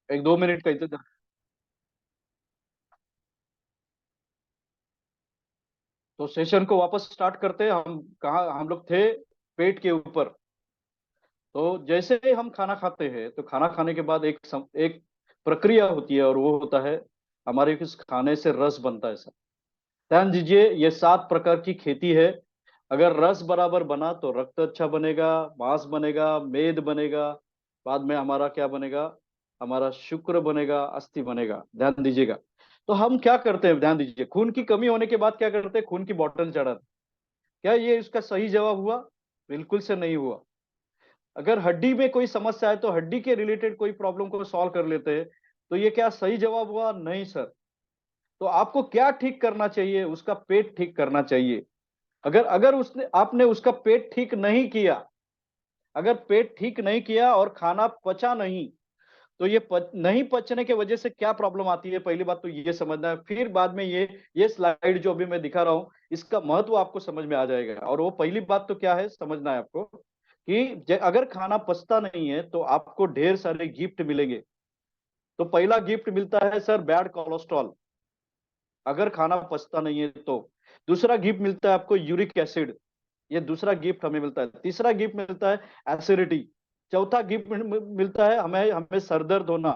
एक 2 मिनट का इंतजार। तो सेशन को वापस स्टार्ट करते हैं। हम कहाँ हम लोग थे? पेट के ऊपर। तो जैसे ही हम खाना खाते हैं तो खाना खाने के बाद एक प्रक्रिया होती है, और वो होता है हमारे किस खाने से रस बनता है सर। ध्यान दीजिए, ये 7 प्रकार की खेती है। अगर रस बराबर बना तो रक्त अच्छा बनेगा, मांस बनेगा, मेद बनेगा, बाद में हमारा क्या बनेगा? हमारा शुक्र बनेगा, अस्थि बनेगा। ध्यान दीजिएगा। तो हम क्या करते हैं, ध्यान दीजिए, खून की कमी होने के बाद क्या करते हैं? खून की बोतल चढ़ाते हैं। क्या ये इसका सही जवाब हुआ? बिल्कुल से नहीं हुआ। अगर हड्डी में कोई समस्या है तो हड्डी के रिलेटेड कोई प्रॉब्लम को सॉल्व कर लेते हैं। तो ये क्या सही जवाब हुआ? नहीं सर। तो आपको क्या ठीक करना चाहिए? उसका पेट ठीक करना चाहिए। अगर अगर उसने आपने उसका पेट ठीक नहीं किया, अगर पेट ठीक नहीं किया और खाना पचा नहीं, तो नहीं पचने के वजह से क्या प्रॉब्लम आती है, पहली बात तो ये समझना है। फिर बाद में ये स्लाइड जो अभी मैं दिखा रहा हूं, इसका महत्व आपको समझ में आ जाएगा। और वो पहली बात तो क्या है समझना है आपको, कि अगर खाना पचता नहीं है तो आपको ढेर सारे गिफ्ट मिलेंगे। तो पहला गिफ्ट मिलता है सर बैड कोलेस्ट्रॉल, अगर खाना पचता नहीं है तो। दूसरा गिफ्ट मिलता है आपको यूरिक एसिड, ये दूसरा गिफ्ट हमें मिलता है। तीसरा गिफ्ट मिलता है एसिडिटी। चौथा गिफ्ट मिलता है हमें हमें सर दर्द होना।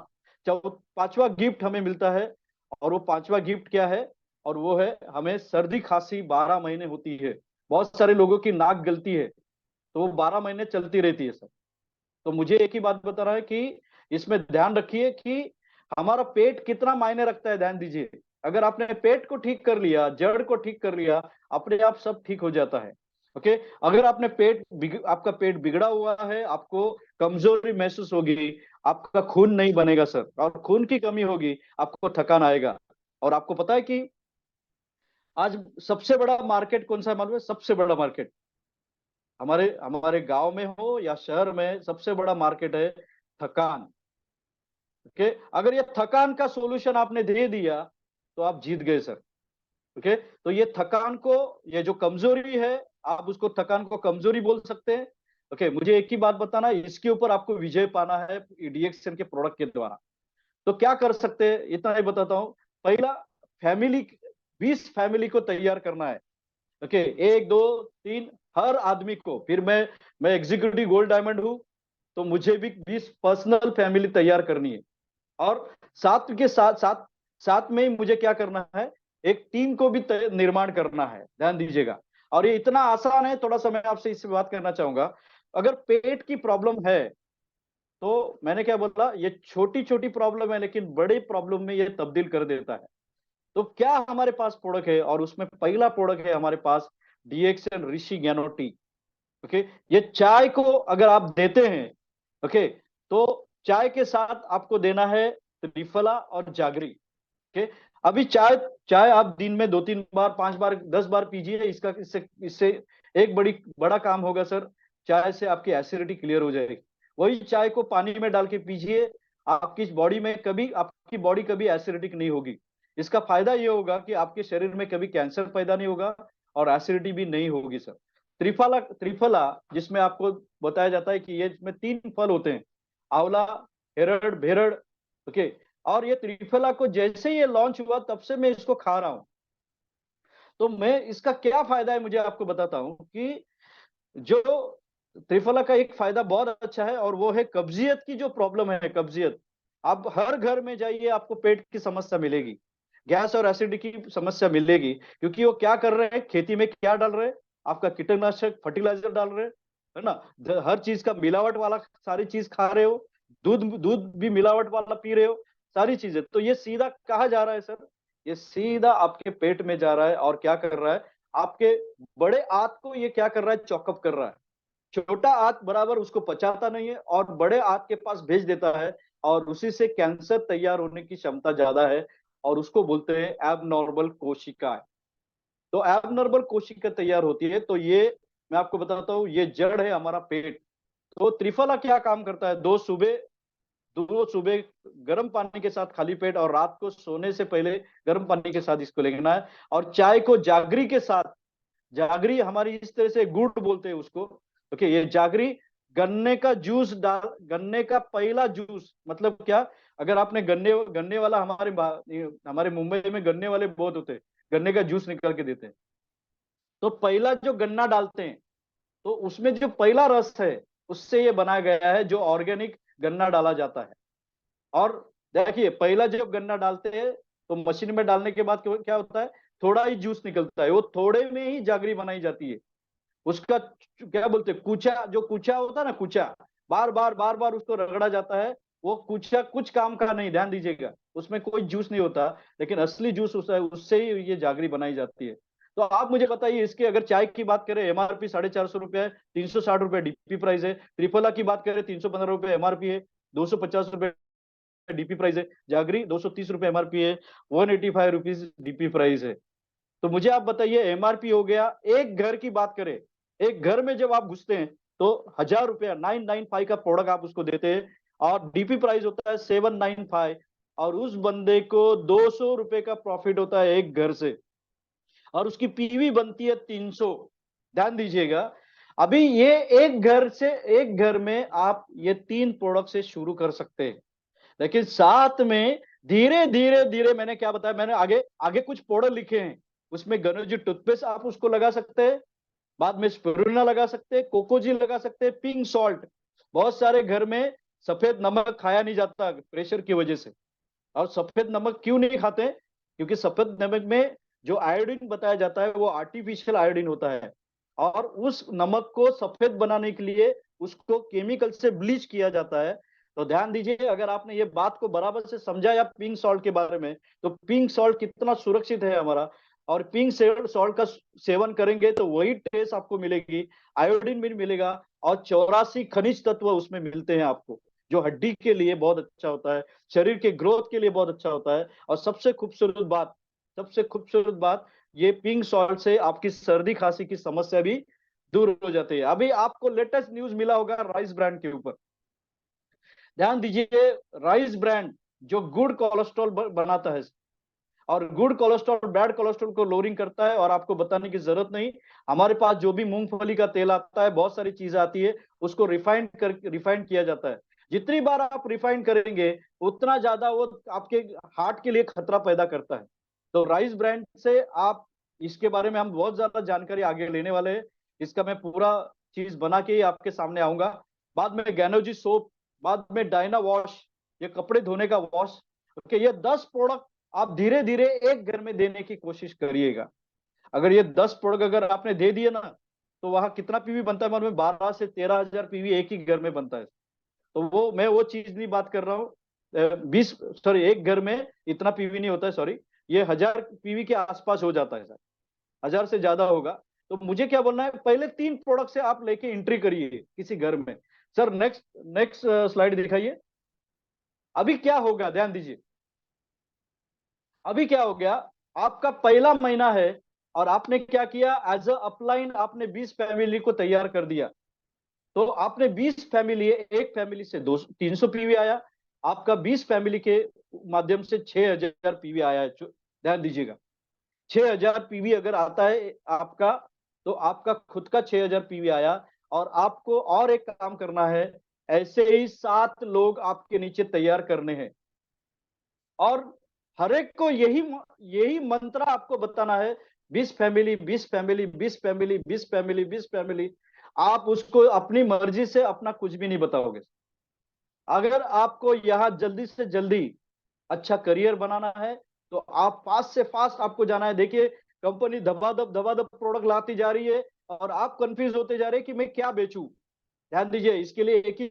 पांचवा गिफ्ट हमें मिलता है, और वो पांचवा गिफ्ट क्या है? और वो है हमें सर्दी खांसी 12 महीने होती है। बहुत सारे लोगों की नाक गलती है, तो वो 12 महीने चलती रहती है सर। तो मुझे एक ही बात बता रहा है कि इसमें ध्यान रखिए कि हमारा पेट कितना मायने रखता है। ध्यान दीजिए, अगर आपने पेट को ठीक कर लिया, जड़ को ठीक कर लिया, अपने आप सब ठीक हो जाता है। ओके। अगर आपने आपका पेट बिगड़ा हुआ है, आपको कमजोरी महसूस होगी, आपका खून नहीं बनेगा सर, और खून की कमी होगी, आपको थकान आएगा। और आपको पता है कि आज सबसे बड़ा मार्केट कौन सा है मालूम है? सबसे बड़ा मार्केट हमारे हमारे गांव में हो या शहर में, सबसे बड़ा मार्केट है थकान। ओके। अगर ये थकान का सॉल्यूशन आपने दे दिया तो आप जीत गए सर। ओके। तो ये थकान को, ये जो कमजोरी है, आप उसको थकान को कमजोरी बोल सकते हैं। ओके। मुझे एक ही बात बताना, इसके ऊपर आपको विजय पाना है डीएक्सएन के प्रोडक्ट के द्वारा। तो क्या कर सकते हैं, इतना ही बताता हूं। पहला, फैमिली, 20 फैमिली को तैयार करना है। ओके। 1 2 3, हर आदमी को। फिर मैं एग्जीक्यूटिव गोल्ड डायमंड हूं, तो मुझे भी 20 पर्सनल फैमिली तैयार करनी है। और साथ के साथ साथ साथ में ही मुझे क्या करना है? एक टीम को भी निर्माण करना है। ध्यान दीजिएगा। और ये इतना आसान है, थोड़ा सा मैं आपसे इससे बात करना चाहूंगा। अगर पेट की प्रॉब्लम है, तो मैंने क्या बोला, ये छोटी छोटी प्रॉब्लम है लेकिन बड़े प्रॉब्लम में ये तब्दील कर देता है। तो क्या हमारे पास प्रोडक्ट है? और उसमें पहला प्रोडक्ट है हमारे पास, डीएक्सएन ऋषि ज्ञानो टी। ओके। ये चाय को अगर आप देते हैं, ओके, तो चाय के साथ आपको देना है त्रिफला और जागरी। ओके। अभी चाय चाय आप दिन में 2 3 बार, 5 बार, 10 बार पीजिए। इसका इससे इससे एक बड़ा काम होगा सर। चाय से आपकी एसिडिटी क्लियर हो जाएगी। वही चाय को पानी में डाल के पीजिए, आपकी बॉडी कभी एसिडिटिक नहीं होगी। इसका फायदा ये होगा कि आपके शरीर में कभी कैंसर पैदा नहीं होगा, और एसिडिटी भी नहीं होगी सर। त्रिफला त्रिफला जिसमें आपको बताया जाता है कि ये इसमें 3 फल होते हैं, आंवला, हेरड़, भेरड़। ओके। और ये त्रिफला को जैसे ये लॉन्च हुआ तब से मैं इसको खा रहा हूं। तो मैं इसका क्या फायदा है मुझे आपको बताता हूं कि जो त्रिफला का एक फायदा बहुत अच्छा है, और वो है कब्जियत की जो प्रॉब्लम है, कब्जियत। आप हर घर में जाइए, आपको पेट की समस्या मिलेगी, गैस और एसिडिटी की समस्या मिलेगी। क्योंकि वो क्या कर रहे हैं, खेती में क्या डाल रहे हैं? आपका कीटनाशक फर्टिलाइजर डाल रहे हैं, है ना? हर चीज का मिलावट वाला सारी चीज खा रहे हो, दूध दूध भी मिलावट वाला पी रहे हो, सारी चीजें। तो ये सीधा कहाँ जा रहा है सर? ये सीधा आपके पेट में जा रहा है, और क्या कर रहा है? आपके बड़े आंत को ये क्या कर रहा है? चॉकअप कर रहा है। छोटा आंत बराबर उसको पचाता नहीं है, और बड़े आंत के पास भेज देता है, और उसी से कैंसर तैयार होने की क्षमता ज्यादा है। और उसको बोलते हैं एबनॉर्मल कोशिका। तो एबनॉर्मल कोशिका तैयार होती है। तो ये मैं आपको बताता हूँ, ये जड़ है हमारा पेट। तो त्रिफला क्या काम करता है? दो सुबह गर्म पानी के साथ खाली पेट, और रात को सोने से पहले गर्म पानी के साथ इसको लेना है। और चाय को जागरी के साथ, जागरी हमारी इस तरह से गुड़ बोलते हैं उसको। ओके। ये जागरी गन्ने का पहला जूस मतलब क्या, अगर आपने गन्ने गन्ने वाला, हमारे मुंबई में गन्ने वाले बहुत होते हैं, गन्ने का जूस निकाल के देते हैं। तो पहला जो गन्ना डालते हैं, तो उसमें जो पहला रस है, उससे ये बनाया गया है, जो ऑर्गेनिक गन्ना डाला जाता है। और देखिए, पहला जब गन्ना डालते हैं तो मशीन में डालने के बाद क्या होता है, थोड़ा ही जूस निकलता है, वो थोड़े में ही जागरी बनाई जाती है। उसका क्या बोलते हैं, कुचा, जो कुचा होता है ना, कुचा, बार बार उसको रगड़ा जाता है। वो कुचा कुछ काम का नहीं, ध्यान दीजिएगा, उसमें कोई जूस नहीं होता, लेकिन असली जूस उससे ही ये जागरी बनाई जाती है। तो आप मुझे बताइए, इसके अगर चाय की बात करें, एमआरपी 450 रुपये है, 360 रुपये डीपी प्राइस है। त्रिफला की बात करें, 315 रुपये एमआरपी है, 250 रुपये डीपी प्राइस है। जागरी 230 रुपये एमआरपी है, 185 रुपीज डीपी प्राइस है। तो मुझे आप बताइए, एमआरपी हो गया। एक घर की बात करें, एक घर में जब आप घुसते हैं तो 1,000 रुपया 995 का प्रोडक्ट आप उसको देते हैं, और डीपी प्राइस होता है 795, और उस बंदे को 200 रुपए का प्रॉफिट होता है एक घर से, और उसकी पीवी बनती है 300। ध्यान दीजिएगा, अभी ये एक घर में आप ये 3 प्रोडक्ट से शुरू कर सकते हैं, लेकिन साथ में धीरे धीरे धीरे, मैंने क्या बताया, मैंने आगे आगे कुछ प्रोडक्ट लिखे हैं, उसमें गनोजी टूथपेस्ट आप उसको लगा सकते हैं, बाद में स्पिरुलिना लगा सकते हैं, कोकोजी लगा सकते हैं, पिंक सॉल्ट। बहुत सारे घर में सफेद नमक खाया नहीं जाता प्रेशर की वजह से। और सफेद नमक क्यों नहीं खाते, क्योंकि सफेद नमक में जो आयोडीन बताया जाता है वो आर्टिफिशियल आयोडीन होता है, और उस नमक को सफेद बनाने के लिए उसको केमिकल से ब्लीच किया जाता है। तो ध्यान दीजिए, अगर आपने ये बात को बराबर से समझा या पिंक सॉल्ट के बारे में, तो पिंक सॉल्ट कितना सुरक्षित है हमारा, और पिंक सॉल्ट का सेवन करेंगे तो वही टेस्ट आपको मिलेगी, आयोडीन भी मिलेगा, और 84 खनिज तत्व उसमें मिलते हैं आपको, जो हड्डी के लिए बहुत अच्छा होता है, शरीर के ग्रोथ के लिए बहुत अच्छा होता है। और सबसे खूबसूरत बात, ये पिंक सॉल्ट से आपकी सर्दी खांसी की समस्या भी दूर हो जाती है। अभी आपको लेटेस्ट न्यूज मिला होगा राइस ब्रांड के ऊपर, ध्यान दीजिए। राइस ब्रांड जो गुड कोलेस्ट्रॉल बनाता है, और गुड कोलेस्ट्रॉल बैड कोलेस्ट्रॉल को लोअरिंग करता है, और आपको बताने की जरूरत नहीं, हमारे पास जो भी मूंगफली का तेल आता है, बहुत सारी चीजें आती है, उसको रिफाइंड किया जाता है। जितनी बार आप रिफाइंड करेंगे, उतना ज्यादा वो आपके हार्ट के लिए खतरा पैदा करता है। तो राइस ब्रांड से आप, इसके बारे में हम बहुत ज्यादा जानकारी आगे लेने वाले हैं, इसका मैं पूरा चीज बना के ही आपके सामने आऊंगा। बाद में गैनोजी सोप, बाद में डायना वॉश, ये कपड़े धोने का वॉश। ओके, ये 10 प्रोडक्ट आप धीरे धीरे एक घर में देने की कोशिश करिएगा। अगर ये 10 प्रोडक्ट अगर आपने दे दिए ना, तो वहां कितना पीवी बनता है, मतलब 12 से 13 हजार पीवी एक ही घर में बनता है। तो वो, मैं वो चीज नहीं बात कर रहा हूँ। 20, सॉरी, एक घर में इतना पीवी नहीं होता है, सॉरी, ये 1,000 पीवी के आसपास हो जाता है सर, 1,000 से ज्यादा होगा। तो मुझे क्या बोलना है, पहले 3 प्रोडक्ट से आप लेके एंट्री करिए किसी घर में। सर नेक्स्ट नेक्स्ट स्लाइड दिखाइए। अभी क्या होगा, ध्यान दीजिए, अभी क्या हो गया, आपका पहला महीना है, और आपने क्या किया, एज अ अपलाइन आपने 20 फैमिली को तैयार कर दिया। तो आपने 20 फैमिली, एक फैमिली से 300 पीवी आया, आपका 20 फैमिली के माध्यम से 6,000 पीवी आया है। ध्यान दीजिएगा, 6,000 पीवी अगर आता है आपका, तो आपका खुद का 6,000 पीवी आया। और आपको और एक काम करना है, ऐसे ही 7 लोग आपके नीचे तैयार करने हैं, और हर एक को यही यही मंत्र आपको बताना है, 20 family, 20 family, 20 family, 20 family, 20 family. आप उसको अपनी मर्जी से अपना कुछ भी नहीं बताओगे। अगर आपको यहाँ जल्दी से जल्दी अच्छा करियर बनाना है, तो आप फास्ट से फास्ट आपको जाना है। देखिए, कंपनी धबाधब प्रोडक्ट लाती जा रही है, और आप कंफ्यूज होते जा रहे हैं कि मैं क्या बेचूं। ध्यान दीजिए, इसके लिए एक ही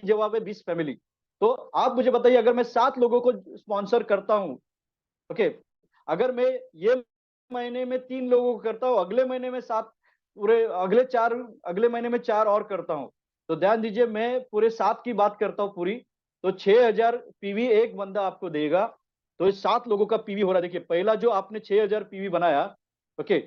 जवाब है, 20 फैमिली। तो आप मुझे बताइए, अगर मैं 7 लोगों को स्पॉन्सर करता हूं, ओके, अगर मैं ये महीने में 3 लोगों को करता हूँ, अगले महीने में 7, पूरे अगले महीने में 4 और करता हूँ, तो ध्यान दीजिए, मैं पूरे 7 की बात करता हूँ पूरी, तो 6,000 पीवी एक बंदा आपको देगा। तो इस 7 लोगों का पीवी हो रहा है, देखिए, पहला जो आपने 6,000 पीवी बनाया, ओके,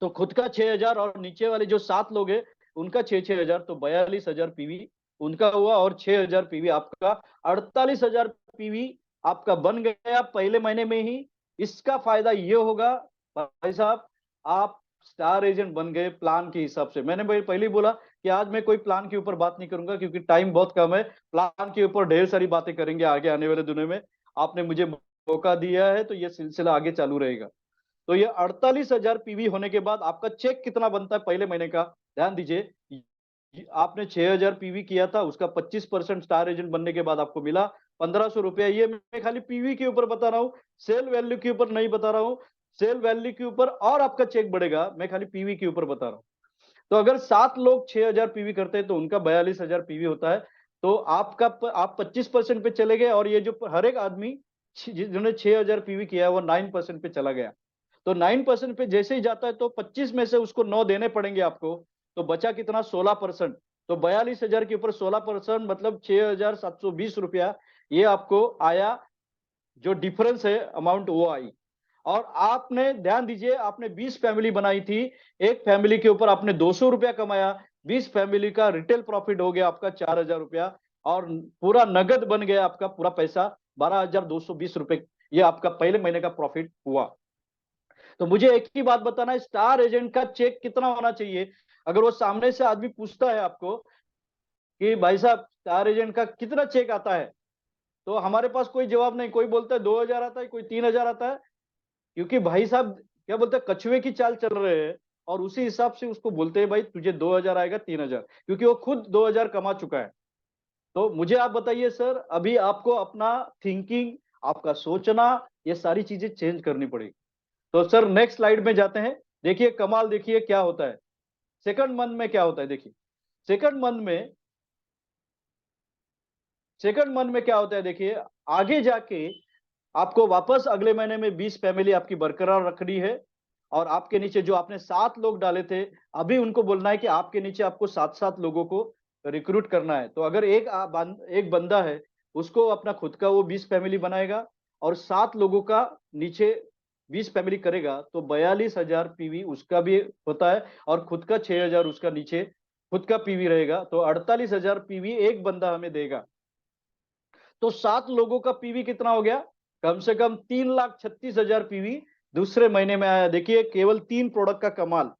तो खुद का 6,000, और नीचे वाले जो 7 लोग हैं उनका 6,000, तो 42,000 पीवी उनका हुआ, और 6,000 पीवी आपका, 48,000 पीवी आपका बन गया पहले महीने में ही। इसका फायदा ये होगा भाई साहब, आप स्टार एजेंट बन गए प्लान के हिसाब से। मैंने भाई पहले ही बोला कि आज मैं कोई प्लान के ऊपर बात नहीं करूंगा, क्योंकि टाइम बहुत कम है। प्लान के ऊपर ढेर सारी बातें करेंगे आगे आने वाले दिनों में। आपने मुझे मौका दिया है तो ये सिलसिला आगे चालू रहेगा। तो ये 48,000 पीवी होने के बाद आपका चेक कितना बनता है पहले महीने का, ध्यान दीजिए। आपने 6,000 पीवी किया था, उसका 25% स्टार एजेंट बनने के बाद आपको मिला 1,500 रुपया। ये मैं खाली पीवी के ऊपर बता रहा हूँ, सेल वैल्यू के ऊपर नहीं बता रहा हूँ। सेल वैल्यू के ऊपर और आपका चेक बढ़ेगा, मैं खाली पीवी के ऊपर बता रहा हूँ। तो अगर 7 लोग 6,000 पीवी करते हैं तो उनका 42,000 पीवी होता है। तो आप 25% पे चले गए, और ये जो हर एक आदमी जिन्होंने 6,000 पीवी किया है वो 9% पे चला गया। तो 9% पे जैसे ही जाता है तो 25 में से उसको 9 देने पड़ेंगे आपको। तो बचा कितना, 16%। तो 42,000 के ऊपर 16% मतलब 6,720 रुपया ये आपको आया। जो डिफरेंस है अमाउंट वो आई। और आपने ध्यान दीजिए, आपने 20 फैमिली बनाई थी, एक फैमिली के ऊपर आपने 200 रुपया कमाया। 20 फैमिली का रिटेल प्रॉफिट हो गया आपका 4,000 रुपया। और पूरा नगद बन गया आपका पूरा पैसा 12,220 रुपये। ये आपका पहले महीने का प्रॉफिट हुआ। तो मुझे एक ही बात बताना है, स्टार एजेंट का चेक कितना होना चाहिए? अगर वो सामने से आदमी पूछता है आपको कि भाई साहब स्टार एजेंट का कितना चेक आता है, तो हमारे पास कोई जवाब नहीं। कोई बोलता है 2,000 आता है, कोई 3,000 आता है। क्योंकि भाई साहब क्या बोलते हैं, कछुए की चाल चल रहे हैं। और उसी हिसाब से उसको बोलते हैं भाई तुझे 2,000 आएगा, 3,000, क्योंकि वो खुद 2,000 कमा चुका है। तो मुझे आप बताइए सर, अभी आपको अपना थिंकिंग, आपका सोचना, ये सारी चीजें चेंज करनी पड़ेगी। तो सर नेक्स्ट स्लाइड में जाते हैं। देखिए कमाल, देखिए क्या होता है सेकंड मंथ में, क्या होता है देखिए। सेकंड मंथ में सेकंड मंथ में क्या होता है देखिए। आगे जाके आपको वापस अगले महीने में 20 फैमिली आपकी बरकरार रखनी है। और आपके नीचे जो आपने 7 लोग डाले थे, अभी उनको बोलना है कि आपके नीचे आपको 7-7 लोगों को रिक्रूट करना है। तो अगर एक बंदा है, उसको अपना खुद का वो 20 फैमिली बनाएगा, और 7 लोगों का नीचे 20 फैमिली करेगा, तो 42,000 पीवी उसका भी होता है। और खुद का 6,000 उसका नीचे खुद का पीवी रहेगा। तो 48,000 पीवी एक बंदा हमें देगा। तो 7 लोगों का पीवी कितना हो गया, कम से कम 3,36,000 पीवी दूसरे महीने में आया। देखिए केवल 3 प्रोडक्ट का कमाल।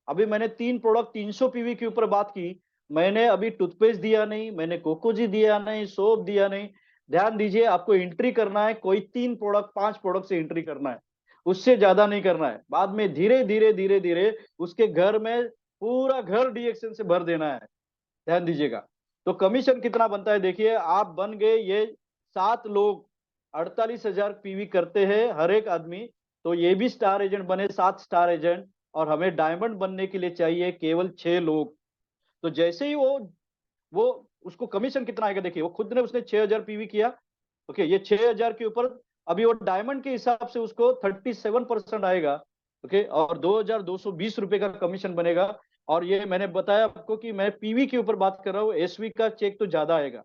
अभी मैंने 3 प्रोडक्ट 300 पीवी के ऊपर बात की। मैंने अभी टूथपेस्ट दिया नहीं, मैंने कोकोजी दिया नहीं, सोप दिया नहीं। ध्यान दीजिए, आपको एंट्री करना है कोई 3 प्रोडक्ट 5 प्रोडक्ट से एंट्री करना है, उससे ज्यादा नहीं करना है। बाद में धीरे धीरे धीरे धीरे उसके घर में पूरा घर डीएक्शन से भर देना है। ध्यान दीजिएगा। तो कमीशन कितना बनता है देखिए। आप बन गए ये 7 लोग, 48,000 पीवी करते हैं हर एक आदमी। तो ये भी स्टार एजेंट बने, 7 स्टार एजेंट। और हमें डायमंड बनने के लिए चाहिए केवल 6 लोग। तो जैसे ही वो उसको कमीशन कितना आएगा देखिए। वो खुद ने उसने 6,000 पीवी किया। ओके, ये 6,000 के ऊपर अभी वो डायमंड के हिसाब से उसको 37% आएगा। ओके, और 2,220 रुपए का कमीशन बनेगा। और ये मैंने बताया आपको कि मैं पीवी के ऊपर बात कर रहा हूँ, एसवी का चेक तो ज्यादा आएगा।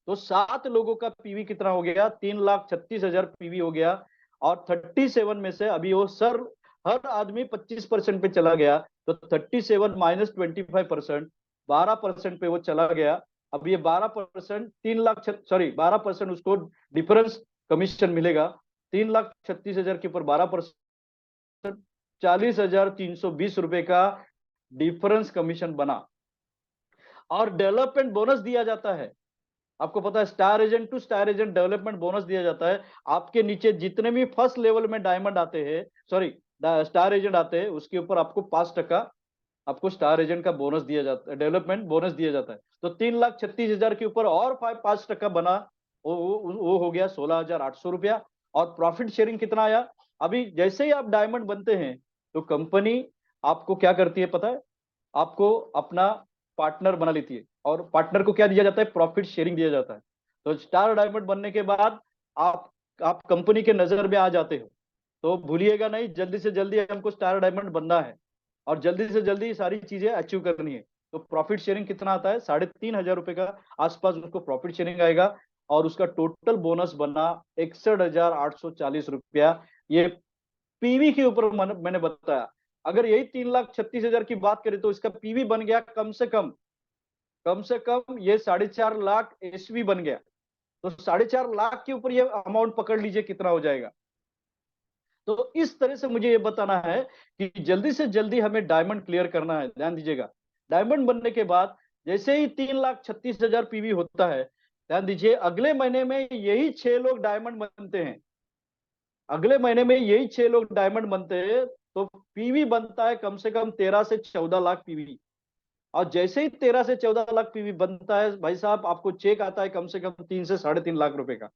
तो 7 लोगों का पीवी कितना हो गया, 3,36,000 पीवी हो गया। और 37 में से अभी वो सर हर आदमी 25% पे चला गया। तो 37 माइनस 25%, 12% पे वो चला गया। अब ये 12%, 3 लाख, सॉरी 12% उसको डिफरेंस कमीशन मिलेगा। 3,36,000 के ऊपर 12%, 40,320 रुपए का डिफरेंस कमीशन बना। और डेवलपमेंट बोनस दिया जाता है। आपको पता है star agent two star agent development bonus दिया जाता है। आपके नीचे जितने भी फर्स्ट लेवल में डायमंड आते हैं, सॉरी स्टार एजेंट आते हैं, उसके ऊपर आपको 5% आपको स्टार एजेंट का बोनस दिया जाता है, डेवलपमेंट बोनस दिया जाता है। तो 3,36,000 के ऊपर और 5% बना, वो हो गया 16,800 रुपया। और प्रॉफिट शेयरिंग कितना आया? अभी जैसे ही आप डायमंड बनते हैं तो कंपनी आपको क्या करती है पता है? आपको अपना पार्टनर बना लेती है। और पार्टनर को क्या दिया जाता है? प्रॉफिट शेयरिंग दिया जाता है। तो स्टार डायमंड बनने के बाद आप आप कंपनी के नजर में आ जाते हो। तो भूलिएगा नहीं, जल्दी से जल्दी हमको स्टार डायमंड बनना है, और जल्दी से जल्दी सारी चीजें अचीव करनी है। तो प्रॉफिट शेयरिंग कितना आता है? 3,500 रुपए का आसपास उसको प्रॉफिट शेयरिंग आएगा। और उसका टोटल बोनस बना 61,840 रुपया। ये पीवी के ऊपर मैंने बताया। अगर यही 3,36,000 की बात करें तो इसका पीवी बन गया कम से कम ये 4.5 लाख एसवी बन गया। तो 4.5 लाख के ऊपर ये अमाउंट पकड़ लीजिए कितना हो जाएगा। तो इस तरह से मुझे ये बताना है कि जल्दी से जल्दी हमें डायमंड क्लियर करना है। ध्यान दीजिएगा, डायमंड बनने के बाद जैसे ही 3,36,000 पीवी होता है, ध्यान दीजिए, अगले महीने में यही 6 लोग डायमंड बनते हैं। अगले महीने में यही 6 लोग डायमंड बनते हैं, तो पीवी बनता है कम से कम 13 से 14 लाख पीवी। और जैसे ही 13 से 14 लाख पीवी बनता है भाई साहब, आपको चेक आता है कम से कम 3 से 3.5 लाख रुपए का।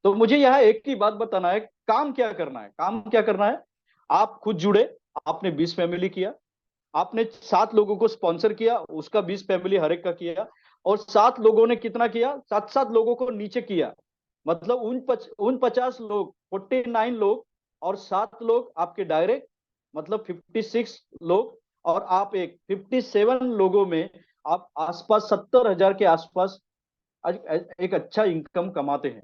तो मुझे यहाँ एक ही बात बताना है, काम क्या करना है, काम क्या करना है। आप खुद जुड़े, आपने 20 फैमिली किया, आपने 7 लोगों को स्पॉन्सर किया, उसका 20 फैमिली हर एक का किया, और 7 लोगों ने कितना किया, 7 7 लोगों को नीचे किया। मतलब उन 50 लोग, 49 लोग, और 7 लोग आपके डायरेक्ट, मतलब 56 लोग, और आप एक 57 लोगों में आप आसपास 70,000 के आसपास एक अच्छा इनकम कमाते हैं।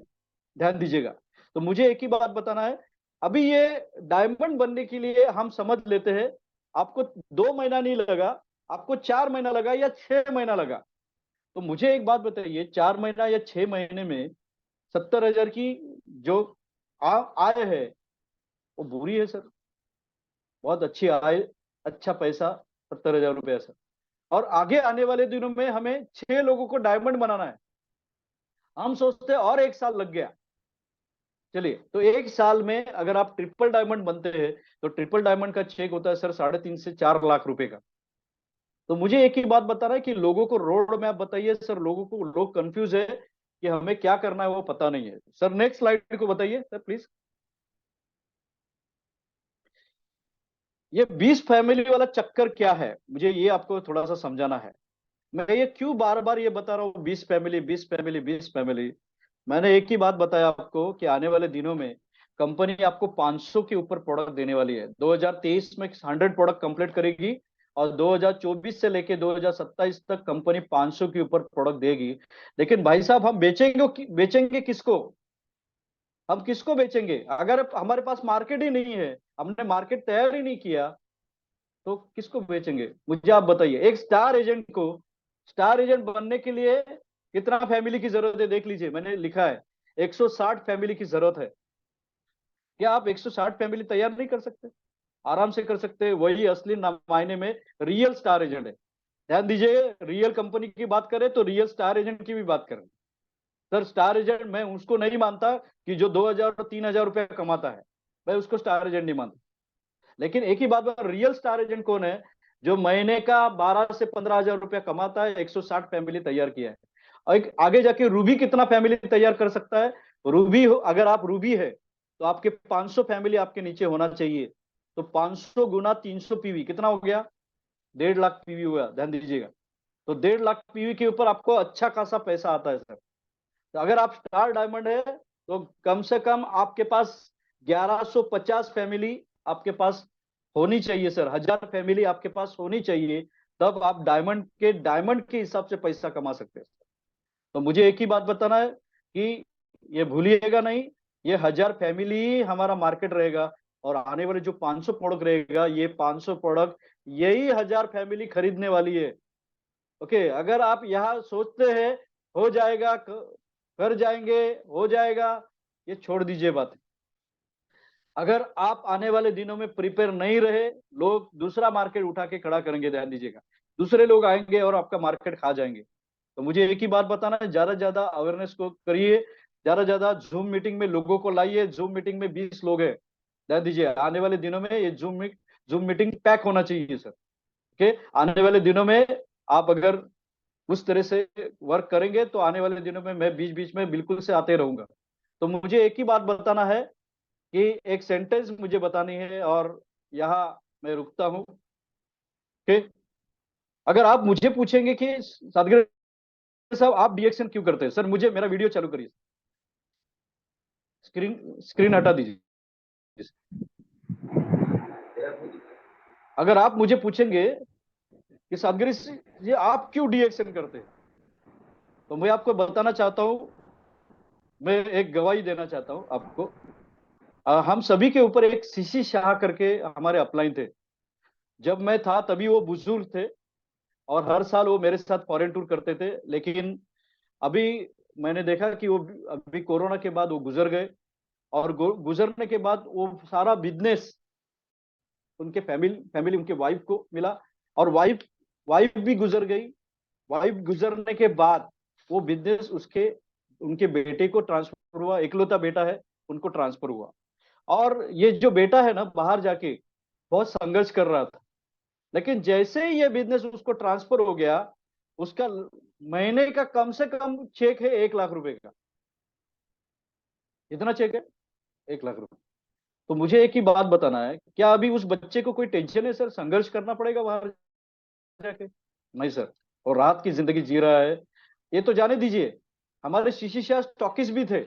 ध्यान दीजिएगा। तो मुझे एक ही बात बताना है, अभी ये डायमंड बनने के लिए हम समझ लेते हैं, आपको 2 महीना नहीं लगा, आपको 4 महीना लगा या 6 महीना लगा। तो मुझे एक बात बताइए, 4 महीना या 6 महीने में 70,000 की जो आय है, वो बुरी है सर? बहुत अच्छी आय, अच्छा पैसा, 70,000 रुपये सर। और आगे आने वाले दिनों में हमें 6 लोगों को डायमंड बनाना है। हम सोचते हैं और 1 साल लग गया। चलिए, तो 1 साल में अगर आप ट्रिपल डायमंड बनते हैं, तो ट्रिपल डायमंड का चेक होता है सर 3.5 से 4 लाख रुपए का। तो मुझे एक ही बात बता रहा है कि लोगों को रोड मैप बताइए सर, लोग कंफ्यूज है कि हमें क्या करना है, वो पता नहीं है सर। नेक्स्ट स्लाइड को बताइए सर प्लीज। ये 20 फैमिली वाला चक्कर क्या है, मुझे ये आपको थोड़ा सा समझाना है। मैं ये क्यों बार बार ये बता रहा हूँ, 20 फैमिली, 20 फैमिली, 20 फैमिली। मैंने एक ही बात बताया आपको कि आने वाले दिनों में कंपनी आपको 500 के ऊपर प्रोडक्ट देने वाली है। 2023 में 100 प्रोडक्ट कंप्लीट करेगी, और 2024 से लेके 2027 तक कंपनी 500 के ऊपर प्रोडक्ट देगी। लेकिन भाई साहब, हम बेचेंगे किसको? हम किसको बेचेंगे अगर हमारे पास मार्केट ही नहीं है, हमने मार्केट तैयार ही नहीं किया, तो किसको बेचेंगे? मुझे आप बताइए। एक स्टार एजेंट को, स्टार एजेंट बनने के लिए कितना फैमिली की जरूरत है, देख लीजिए, मैंने लिखा है 160 फैमिली की जरूरत है। क्या आप 160 फैमिली तैयार नहीं कर सकते? आराम से कर सकते हैं। वही असली मायने में रियल स्टार एजेंट है। ध्यान दीजिए, रियल कंपनी की बात करें तो रियल स्टार एजेंट की भी बात करें। सर, स्टार एजेंट मैं उसको नहीं मानता कि जो 2,000 और 3,000 रुपया कमाता है, मैं उसको स्टार एजेंट नहीं मानता। लेकिन एक ही बात, रियल स्टार एजेंट कौन है? जो महीने का 12 से 15 हजार रुपया कमाता है, 160 फैमिली तैयार किया है। और एक आगे जाके रूबी कितना फैमिली तैयार कर सकता है? रूबी अगर आप रूबी है, तो आपके 500 फैमिली आपके नीचे होना चाहिए। तो 500 गुना 300 पीवी कितना हो गया? 1.5 लाख पीवी हुआ। ध्यान दीजिएगा। तो 1.5 लाख पीवी के ऊपर आपको अच्छा खासा पैसा आता है सर। तो अगर आप स्टार डायमंड है, तो कम से कम आपके पास 1150 फैमिली आपके पास होनी चाहिए सर। 1,000 फैमिली आपके पास होनी चाहिए, तब आप डायमंड के हिसाब से पैसा कमा सकते हैं। तो मुझे एक ही बात बताना है कि ये भूलिएगा नहीं, ये 1,000 फैमिली ही हमारा मार्केट रहेगा। और आने वाले जो 500 प्रोडक्ट रहेगा, ये 500 प्रोडक्ट यही 1,000 फैमिली खरीदने वाली है। ओके, अगर आप यहाँ सोचते हैं हो जाएगा, कर जाएंगे, हो जाएगा, ये छोड़ दीजिए बात। अगर आप आने वाले दिनों में प्रिपेयर नहीं रहे, लोग दूसरा मार्केट उठा के खड़ा करेंगे। ध्यान दीजिएगा, दूसरे लोग आएंगे और आपका मार्केट खा जाएंगे। तो मुझे एक ही बात बताना है, ज्यादा से ज्यादा अवेयरनेस को करिए, ज्यादा से ज्यादा जूम मीटिंग में लोगों को लाइए। जूम मीटिंग में 20 लोग हैं। ध्यान दीजिए, आने वाले दिनों में ये जूम मीटिंग पैक होना चाहिए सर। ओके, आने वाले दिनों में आप अगर उस तरह से वर्क करेंगे, तो आने वाले दिनों में मैं बीच बीच में बिल्कुल से आते रहूंगा। तो मुझे एक ही बात बताना है कि एक सेंटेंस मुझे बतानी है, और यहाँ मैं रुकता हूँ। ओके, अगर आप मुझे पूछेंगे कि सादगिर साहब आप डीएक्शन क्यों करते हैं, सर मुझे मेरा वीडियो चालू करिए। स्क्रीन स्क्रीन हटा दीजिए। अगर आप मुझे पूछेंगे कि सादगिरी जी आप क्यों डीएक्शन करते हैं, तो मैं आपको बताना चाहता हूँ, मैं एक गवाही देना चाहता हूँ आपको। हम सभी के ऊपर एक सीसी शाह करके हमारे अपलाइन थे। जब मैं था तभी वो बुजुर्ग थे, और हर साल वो मेरे साथ फॉरेन टूर करते थे। लेकिन अभी मैंने देखा कि वो अभी कोरोना के बाद वो गुजर गए, और गुजरने के बाद वो सारा बिजनेस उनके फैमिली फैमिली उनके वाइफ को मिला। और वाइफ वाइफ भी गुजर गई। वाइफ गुजरने के बाद वो बिजनेस उसके उनके बेटे को ट्रांसफर हुआ, इकलौता बेटा है, उनको ट्रांसफर हुआ। और ये जो बेटा है ना, बाहर जाके बहुत संघर्ष कर रहा था, लेकिन जैसे ही ये बिजनेस उसको ट्रांसफर हो गया, उसका महीने का कम से कम चेक है 1 लाख रुपए का। इतना चेक है, 1 लाख रुपए। तो मुझे एक ही बात बताना है, क्या अभी उस बच्चे को कोई टेंशन है सर? संघर्ष करना पड़ेगा बाहर जाके? नहीं सर। और रात की जिंदगी जी रहा है। ये तो जाने दीजिए, हमारे शिशी शाह स्टॉकिस्ट भी थे,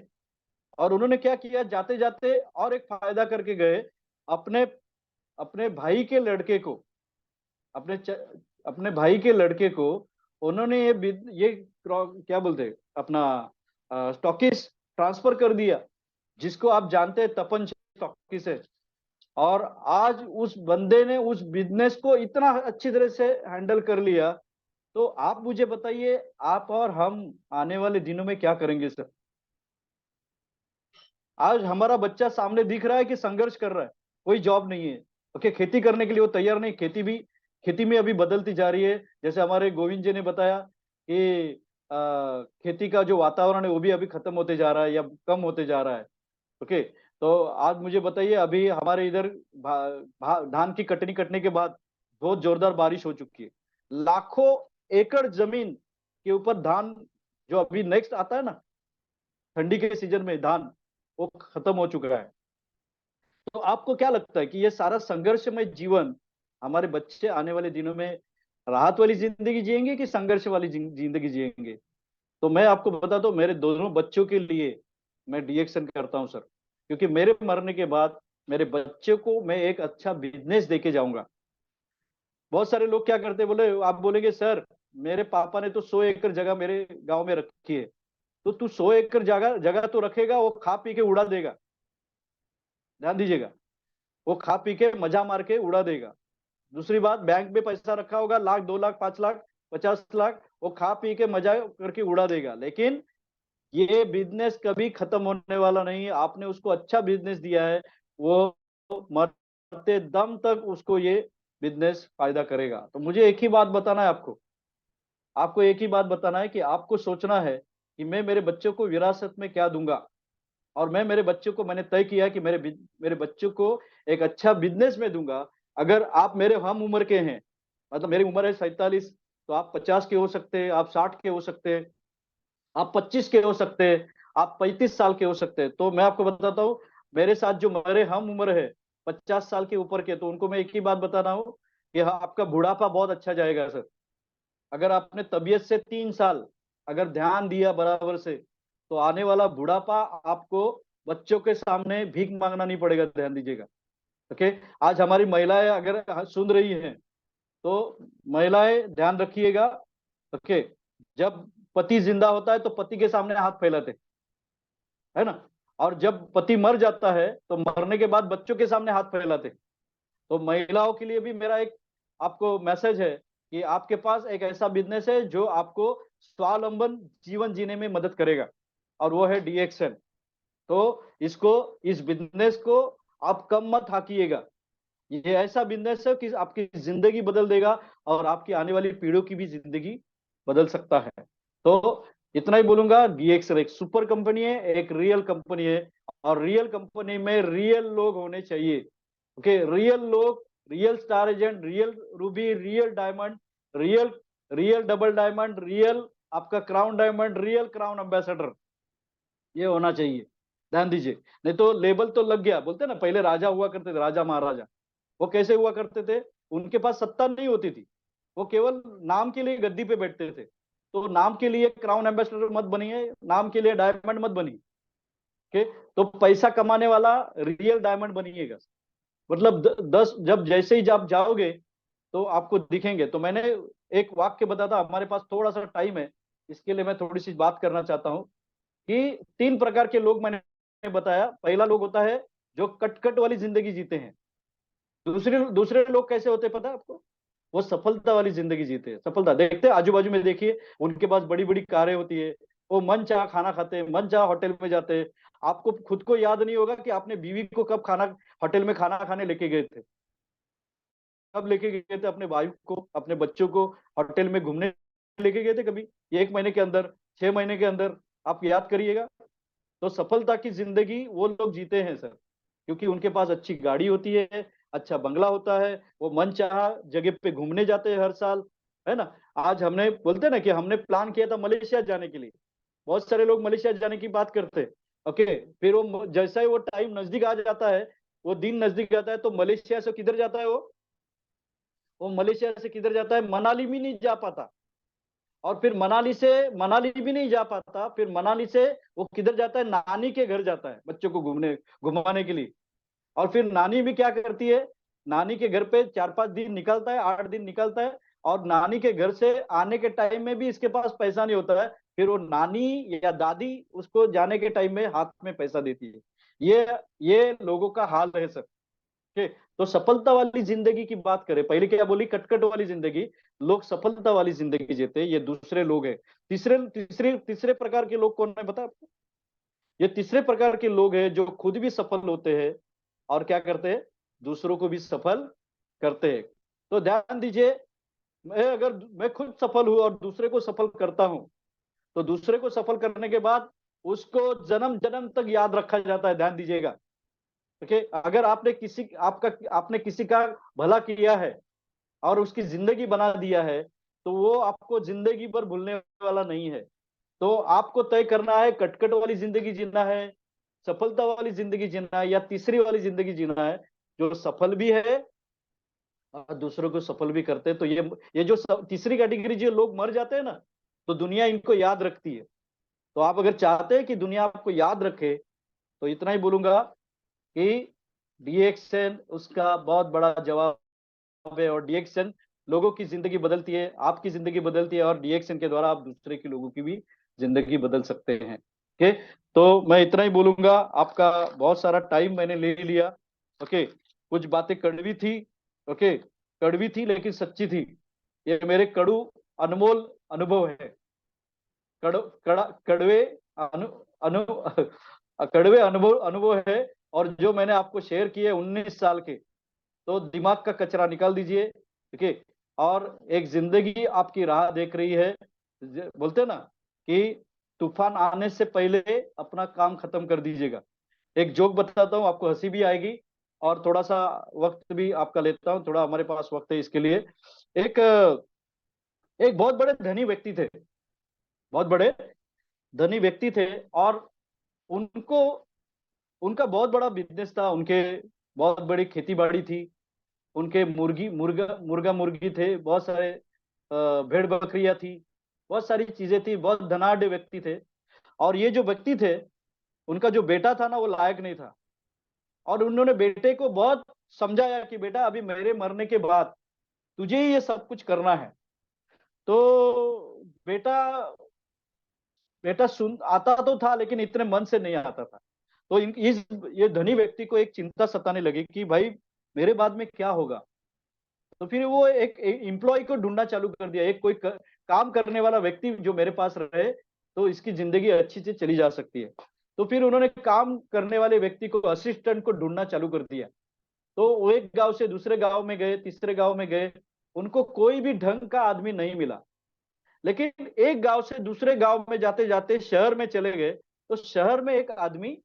और उन्होंने क्या किया, जाते जाते और एक फायदा करके गए। अपने अपने भाई के लड़के को, अपने च, अपने भाई के लड़के को उन्होंने ये क्या बोलते हैं अपना स्टॉकिस ट्रांसफर कर दिया, जिसको आप जानते हैं तपन स्टॉकिस है। और आज उस बंदे ने उस बिजनेस को इतना अच्छी तरह से हैंडल कर लिया। तो आप मुझे बताइए, आप और हम आने वाले दिनों में क्या करेंगे सर? आज हमारा बच्चा सामने दिख रहा है कि संघर्ष कर रहा है, कोई जॉब नहीं है। ओके, खेती करने के लिए वो तैयार नहीं। खेती में अभी बदलती जा रही है। जैसे हमारे गोविंद जी ने बताया कि खेती का जो वातावरण है वो भी अभी खत्म होते जा रहा है या कम होते जा रहा है। ओके। तो आज मुझे बताइए, अभी हमारे इधर धान की कटनी कटने के बाद बहुत जोरदार बारिश हो चुकी है। लाखों एकड़ जमीन के ऊपर धान, जो अभी नेक्स्ट आता है ना ठंडी के सीजन में धान, वो खत्म हो चुका है। तो आपको क्या लगता है कि ये सारा संघर्षमय जीवन हमारे बच्चे आने वाले दिनों में राहत वाली जिंदगी जिएंगे कि संघर्ष वाली जिंदगी जिएंगे? तो मैं आपको बता दूं, मेरे दोनों बच्चों के लिए मैं डीएक्शन करता हूं सर, क्योंकि मेरे मरने के बाद मेरे बच्चे को मैं एक अच्छा बिजनेस देके जाऊंगा। बहुत सारे लोग क्या करते हैं, बोले, आप बोलेंगे सर मेरे पापा ने तो 100 एकड़ जगह मेरे गांव में रखी है। तो तू 100 एकड़ जगह जगह तो रखेगा, वो खा पी के उड़ा देगा। ध्यान दीजिएगा, वो खा पी के मजा मार के उड़ा देगा। दूसरी बात, बैंक में पैसा रखा होगा, लाख 2 लाख 5 लाख 50 लाख, वो खा पी के मजा करके उड़ा देगा। लेकिन ये बिजनेस कभी खत्म होने वाला नहीं है। आपने उसको अच्छा बिजनेस दिया है, वो मरते दम तक उसको ये बिजनेस फायदा करेगा। तो मुझे एक ही बात बताना है आपको, आपको एक ही बात बताना है कि आपको सोचना है कि मैं मेरे बच्चों को विरासत में क्या दूंगा। और मैं मेरे बच्चों को, मैंने तय किया है कि मेरे बच्चों को एक अच्छा बिजनेस में दूंगा। अगर आप मेरे हम उम्र के हैं, मतलब मेरी उम्र है 47, तो आप 50 के हो सकते हैं, आप 60 के हो सकते हैं, आप 25 के हो सकते हैं, आप 35 साल के हो सकते हैं। तो मैं आपको बताता हूँ, मेरे साथ जो मेरे हम उम्र है 50 साल के ऊपर के, तो उनको मैं एक ही बात बताना हूँ कि हाँ, आपका बुढ़ापा बहुत अच्छा जाएगा सर। अगर आपने तबीयत से 3 साल अगर ध्यान दिया बराबर से, तो आने वाला बुढ़ापा आपको बच्चों के सामने भीख मांगना नहीं पड़ेगा। ध्यान दीजिएगा। ओके। आज हमारी महिलाएं अगर सुन रही हैं, तो महिलाएं ध्यान रखिएगा। ओके। जब पति जिंदा होता है तो पति के सामने हाथ फैलाते, है ना? और जब पति मर जाता है तो मरने के बाद बच्चों के सामने हाथ फैलाते। तो महिलाओं के लिए भी मेरा एक आपको मैसेज है कि आपके पास एक ऐसा बिजनेस है जो आपको स्वावलंबन जीवन जीने में मदद करेगा, और वो है डीएक्सएन। तो इसको, इस बिजनेस को आप कम मत हाकिएगा। ये ऐसा बिजनेस है कि आपकी जिंदगी बदल देगा, और आपकी आने वाली पीढ़ियों की भी जिंदगी बदल सकता है। तो इतना ही बोलूंगा, डीएक्सएल एक सुपर कंपनी है, एक रियल कंपनी है। और रियल कंपनी में रियल लोग होने चाहिए। ओके, रियल लोग, real star agent, real ruby, real diamond, real real double diamond, real आपका crown diamond, real crown ambassador, ये होना चाहिए। ध्यान दीजिए। नहीं तो लेबल तो लग गया, बोलते ना पहले राजा हुआ करते थे, राजा महाराजा। वो कैसे हुआ करते थे? उनके पास सत्ता नहीं होती थी, वो केवल नाम के लिए गद्दी पे बैठते थे। तो नाम के लिए क्राउन एम्बेसडर मत बनिए, नाम के लिए डायमंड मत बनिए। ओके। तो पैसा कमाने वाला रियल डायमंड बनिएगा। मतलब 10, जब जैसे ही आप जाओगे तो आपको दिखेंगे। तो मैंने एक वाक्य बताता, हमारे पास थोड़ा सा टाइम है, इसके लिए मैं थोड़ी सी बात करना चाहता हूँ कि 3 प्रकार के लोग मैंने बताया। पहला लोग होता है जो कटकट वाली जिंदगी जीते हैं। दूसरे दूसरे लोग कैसे होते हैं पता है आपको? वो सफलता वाली जिंदगी जीते हैं। सफलता देखते हैं, आजू बाजू में देखिए, उनके पास बड़ी बड़ी कारें होती है, वो मन चाह खाना खाते हैं, मन चाह होटल में जाते हैं। आपको खुद को याद नहीं होगा कि आपने बीवी को कब खाना होटल में खाना खाने लेके गए थे। कब लेके गए थे अपने वाइफ को, अपने बच्चों को होटल में घूमने लेके गए थे कभी? ये 1 महीने के अंदर, 6 महीने के अंदर, आप याद करिएगा। तो सफलता की जिंदगी वो लोग जीते हैं सर, क्योंकि उनके पास अच्छी गाड़ी होती है, अच्छा बंगला होता है, वो मनचाहा जगह पे घूमने जाते हैं हर साल, है ना। आज हमने बोलते हैं ना कि हमने प्लान किया था मलेशिया जाने के लिए, बहुत सारे लोग मलेशिया जाने की बात करते हैं। ओके, फिर वो जैसा ही वो टाइम नजदीक आ जाता है, वो दिन नजदीक आता है, तो मलेशिया से किधर जाता है वो मलेशिया से किधर जाता है, मनाली भी नहीं जा पाता। और फिर मनाली भी नहीं जा पाता, फिर मनाली से वो किधर जाता है, नानी के घर जाता है बच्चों को घुमाने के लिए। और फिर नानी भी क्या करती है, नानी के घर पे 4-5 दिन निकलता है, 8 दिन निकलता है, और नानी के घर से आने के टाइम में भी इसके पास पैसा नहीं होता है, फिर वो नानी या दादी उसको जाने के टाइम में हाथ में पैसा देती है। ये लोगों का हाल है सर। ठीक, तो सफलता वाली जिंदगी की बात करें, पहले क्या बोली, कटकट वाली जिंदगी, लोग सफलता वाली जिंदगी जीते हैं, ये दूसरे लोग हैं। तीसरे तीसरे तीसरे प्रकार के लोग कौन है बता आपको? ये तीसरे प्रकार के लोग हैं जो खुद भी सफल होते हैं और क्या करते हैं, दूसरों को भी सफल करते हैं। तो ध्यान दीजिए, मैं खुद सफल हूं और दूसरे को सफल करता हूं, तो दूसरे को सफल करने के बाद उसको जन्म जन्म तक याद रखा जाता है। ध्यान दीजिएगा, ओके। अगर आपने किसी का भला किया है और उसकी जिंदगी बना दिया है, तो वो आपको जिंदगी भर भूलने वाला नहीं है। तो आपको तय करना है, कटकट वाली जिंदगी जीना है, सफलता वाली जिंदगी जीना है, या तीसरी वाली जिंदगी जीना है, जो सफल भी है और दूसरों को सफल भी करते हैं। तो ये जो तीसरी कैटेगरी जो लोग मर जाते हैं ना, तो दुनिया इनको याद रखती है। तो आप अगर चाहते हैं कि दुनिया आपको याद रखे, तो इतना ही बोलूंगा कि डीएक्शन उसका बहुत बड़ा जवाब है। और डीएक्शन लोगों की जिंदगी बदलती है, आपकी जिंदगी बदलती है, और डीएक्शन के द्वारा आप दूसरे के लोगों की भी जिंदगी बदल सकते हैं। ओके, तो मैं इतना ही बोलूंगा, आपका बहुत सारा टाइम मैंने ले लिया। ओके, कुछ बातें कड़वी थी, ओके, कड़वी थी लेकिन सच्ची थी। ये मेरे अनमोल अनुभव है। कड़ कड़ा कड़वे अनु अनु कड़वे अनुभव अनुभव है। और जो मैंने आपको शेयर किए 19 साल के, तो दिमाग का कचरा निकाल दीजिए, ठीक है। और एक जिंदगी आपकी राह देख रही है। बोलते हैं ना कि तूफान आने से पहले अपना काम खत्म कर दीजिएगा। एक जोक बताता हूँ, आपको हंसी भी आएगी और थोड़ा सा वक्त भी आपका लेता हूँ, थोड़ा हमारे पास वक्त है इसके लिए। एक एक बहुत बड़े धनी व्यक्ति थे, बहुत बड़े धनी व्यक्ति थे, और उनको उनका बहुत बड़ा बिजनेस था, उनके बहुत बड़ी खेती बाड़ी थी, उनके मुर्गा मुर्गी थे, बहुत सारे भेड़ बकरियां थी, बहुत सारी चीजें थी, बहुत धनाढ़ व्यक्ति थे। और ये जो व्यक्ति थे, उनका जो बेटा था ना, वो लायक नहीं था। और उन्होंने बेटे को बहुत समझाया कि बेटा अभी मेरे मरने के बाद तुझे ही ये सब कुछ करना है। तो बेटा बेटा सुन आता तो था, लेकिन इतने मन से नहीं आता था। तो ये धनी व्यक्ति को एक चिंता सताने लगी कि भाई मेरे बाद में क्या होगा। तो फिर वो एक एम्प्लॉय को ढूंढना चालू कर दिया, एक कोई काम करने वाला व्यक्ति जो मेरे पास रहे, तो इसकी जिंदगी अच्छी से चली जा सकती है। तो फिर उन्होंने काम करने वाले व्यक्ति को, असिस्टेंट को ढूंढना चालू कर दिया। तो वो एक गांव से दूसरे गांव में गए, तीसरे गांव में गए, उनको कोई भी ढंग का आदमी नहीं मिला। लेकिन एक गांव से दूसरे गांव में जाते जाते शहर में चले गए, तो शहर में एक आदमी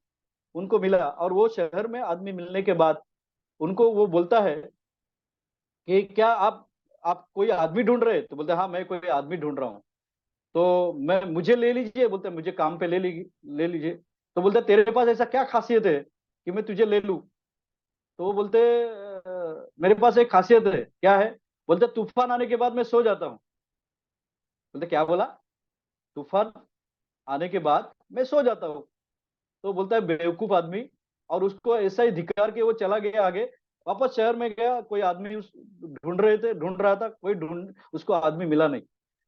उनको मिला। और वो शहर में आदमी मिलने के बाद उनको वो बोलता है कि क्या आप कोई आदमी ढूंढ रहे हैं? तो बोलते हैं, हाँ मैं कोई आदमी ढूंढ रहा हूँ। तो मैं मुझे ले लीजिए, बोलते हैं, मुझे काम पे ले लीजिए। तो बोलते हैं, तेरे पास ऐसा क्या खासियत है कि मैं तुझे ले लूं? तो वो बोलते मेरे पास एक खासियत है। क्या है? बोलते तूफान आने के बाद मैं सो जाता हूँ। बोलते क्या बोला? तूफान आने के बाद मैं सो जाता हूँ। तो बोलता है बेवकूफ आदमी। और उसको ऐसा ही धिक्कार के वो चला गया आगे, वापस शहर में गया। कोई आदमी उस ढूंढ रहा था, कोई ढूंढ उसको आदमी मिला नहीं।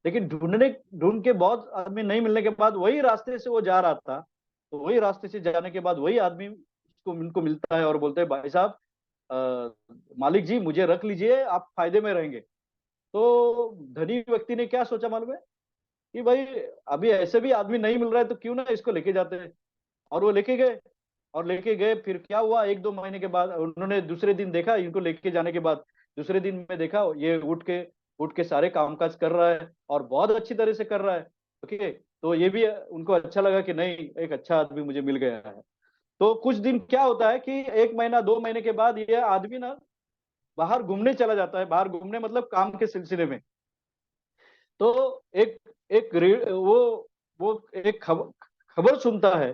लेकिन ढूंढ के बहुत आदमी नहीं मिलने के बाद वही रास्ते से वो जा रहा था। तो वही रास्ते से जाने के बाद वही आदमी उसको उनको मिलता है और बोलते हैं, भाई साहब, मालिक जी मुझे रख लीजिए, आप फायदे में रहेंगे। तो धनी व्यक्ति ने क्या सोचा मालूम है कि भाई अभी ऐसे भी आदमी नहीं मिल रहा है, तो क्यों ना इसको लेके जाते हैं। और वो लेके गए। और लेके गए, फिर क्या हुआ, 1-2 महीने के बाद उन्होंने दूसरे दिन देखा, इनको लेके जाने के बाद दूसरे दिन मैं देखा ये उठ के सारे कामकाज कर रहा है और बहुत अच्छी तरह से कर रहा है। ओके, तो ये भी उनको अच्छा लगा कि नहीं, एक अच्छा आदमी मुझे मिल गया है। तो कुछ दिन क्या होता है कि 1 महीना 2 महीने के बाद ये आदमी ना बाहर घूमने चला जाता है, बाहर घूमने मतलब काम के सिलसिले में। तो एक एक वो एक खबर सुनता है।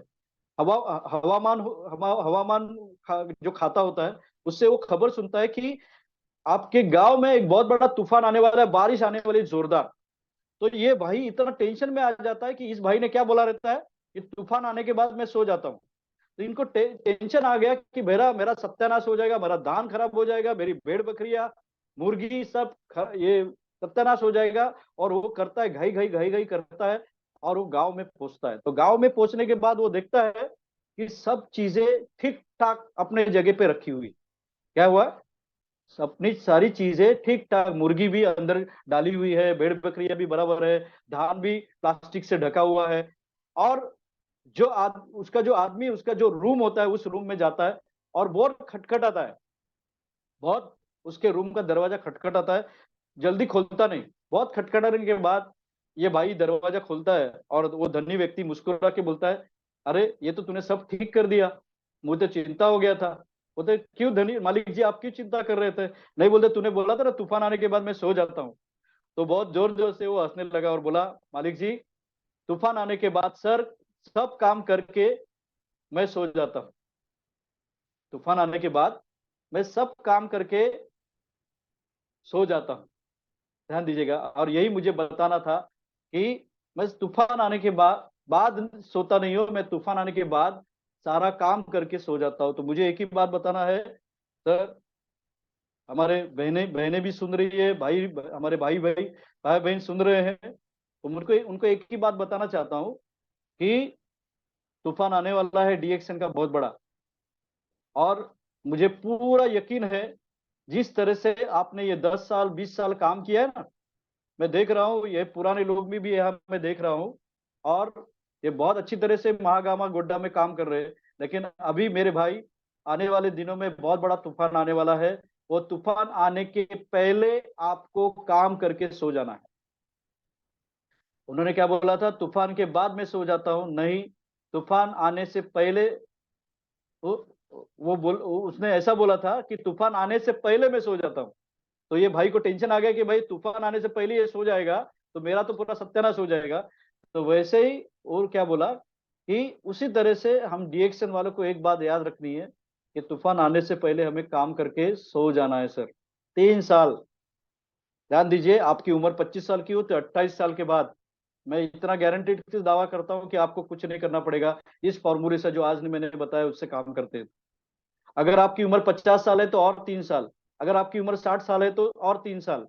हवा हवामान हवामान जो खाता होता है, उससे वो खबर सुनता है कि आपके गांव में एक बहुत बड़ा तूफान आने वाला है, बारिश आने वाली है जोरदार। तो ये भाई इतना टेंशन में आ जाता है कि इस भाई ने क्या बोला रहता है कि तूफान आने के बाद मैं सो जाता हूँ। तो इनको टेंशन आ गया कि मेरा मेरा सत्यानाश हो जाएगा, मेरा धान खराब हो जाएगा, मेरी भेड़ बकरियां मुर्गी सब ये सत्यानाश हो जाएगा। और वो करता है, घाई घाई करता है और वो गांव में पहुंचता है। तो गांव में पहुंचने के बाद वो देखता है कि सब चीजें ठीक ठाक अपने जगह पे रखी हुई। क्या हुआ, अपनी सारी चीजें ठीक ठाक, मुर्गी भी अंदर डाली हुई है, भेड़ बकरियां भी बराबर है, धान भी प्लास्टिक से ढका हुआ है। और उसका जो आदमी, उसका जो रूम होता है, उस रूम में जाता है और बहुत खटखटाता है। बहुत, उसके रूम का दरवाजा खटखटाता है, जल्दी खोलता नहीं। बहुत खटखटाने के बाद ये भाई दरवाजा खोलता है और वो धनी व्यक्ति मुस्कुरा के बोलता है, अरे ये तो तूने सब ठीक कर दिया, मुझे तो चिंता हो गया था। बोलते, क्यों धनी मालिक जी, आप क्यों चिंता कर रहे थे? नहीं, बोलते तूने बोला था ना तूफान आने के बाद मैं सो जाता हूँ। तो बहुत जोर जोर से वो हंसने लगा और बोला, मालिक जी, तूफान आने के बाद सर सब काम करके मैं सो जाता हूँ। तूफान आने के बाद मैं सब काम करके सो जाता हूँ। ध्यान दीजिएगा, और यही मुझे बताना था कि मैं तूफान आने के बाद बाद सोता नहीं हूँ, मैं तूफान आने के बाद सारा काम करके सो जाता हूँ। तो मुझे एक ही बात बताना है सर, हमारे बहनें बहनें भी सुन रही है, भाई हमारे भाई बहन सुन रहे हैं, तो उनको उनको एक ही बात बताना चाहता हूँ कि तूफान आने वाला है डीएक्शन का बहुत बड़ा। और मुझे पूरा यकीन है, जिस तरह से आपने ये 10 साल 20 साल काम किया है ना, मैं देख रहा हूँ ये पुराने लोग भी यहाँ मैं देख रहा हूँ। और ये बहुत अच्छी तरह से महागामा गोड्डा में काम कर रहे हैं। लेकिन अभी मेरे भाई, आने वाले दिनों में बहुत बड़ा तूफान आने वाला है। वो तूफान आने के पहले आपको काम करके सो जाना है। उन्होंने क्या बोला था, तूफान के बाद में सो जाता हूँ? नहीं, तूफान आने से पहले। वो उसने ऐसा बोला था कि तूफान आने से पहले मैं सो जाता हूँ। तो ये भाई को टेंशन आ गया कि भाई तूफान आने से पहले ये सो जाएगा तो मेरा तो पूरा सत्यानाश हो जाएगा। तो वैसे ही और क्या बोला कि उसी तरह से हम डीएक्शन वालों को एक बात याद रखनी है कि तूफान आने से पहले हमें काम करके सो जाना है सर। 3 साल, ध्यान दीजिए, आपकी उम्र 25 साल की हो तो 28 साल के बाद मैं इतना गारंटेड से दावा करता हूं कि आपको कुछ नहीं करना पड़ेगा। इस फॉर्मूले से जो आज मैंने बताया उससे काम करते हैं। अगर आपकी उम्र 50 साल है तो और 3 साल, अगर आपकी उम्र 60 साल है तो और 3 साल।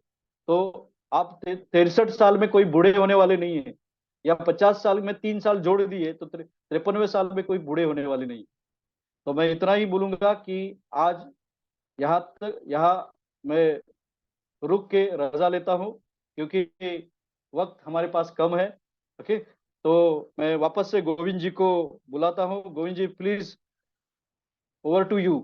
तो आप 63 साल में कोई बूढ़े होने वाले नहीं है। या 50 साल में 3 साल जोड़ दिए तो 53वें साल में कोई बूढ़े होने वाले नहीं। तो मैं इतना ही बोलूंगा कि आज यहाँ मैं रुक के रजा लेता हूँ, क्योंकि वक्त हमारे पास कम है। ओके, तो मैं वापस से गोविंद जी को बुलाता हूँ। गोविंद जी प्लीज, ओवर टू यू।